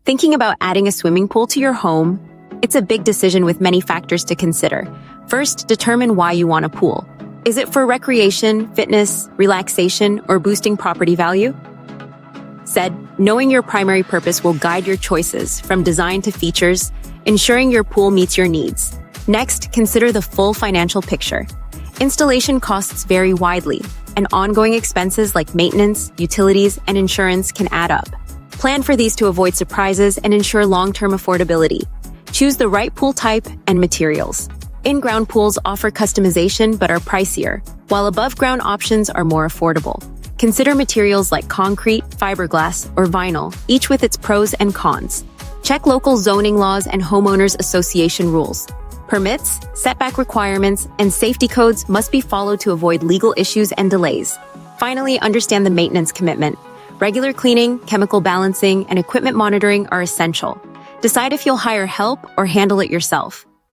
Thinking about adding a swimming pool to your home? It's a big decision with many factors to consider. First, determine why you want a pool. Is it for recreation, fitness, relaxation, or boosting property value? Said, knowing your primary purpose will guide your choices from design to features, ensuring your pool meets your needs. Next, consider the full financial picture. Installation costs vary widely, and ongoing expenses like maintenance, utilities, and insurance can add up. Plan for these to avoid surprises and ensure long-term affordability. Choose the right pool type and materials. In-ground pools offer customization but are pricier, while above-ground options are more affordable. Consider materials like concrete, fiberglass, or vinyl, each with its pros and cons. Check local zoning laws and homeowners association rules. Permits, setback requirements, and safety codes must be followed to avoid legal issues and delays. Finally, understand the maintenance commitment. Regular cleaning, chemical balancing, and equipment monitoring are essential. Decide if you'll hire help or handle it yourself.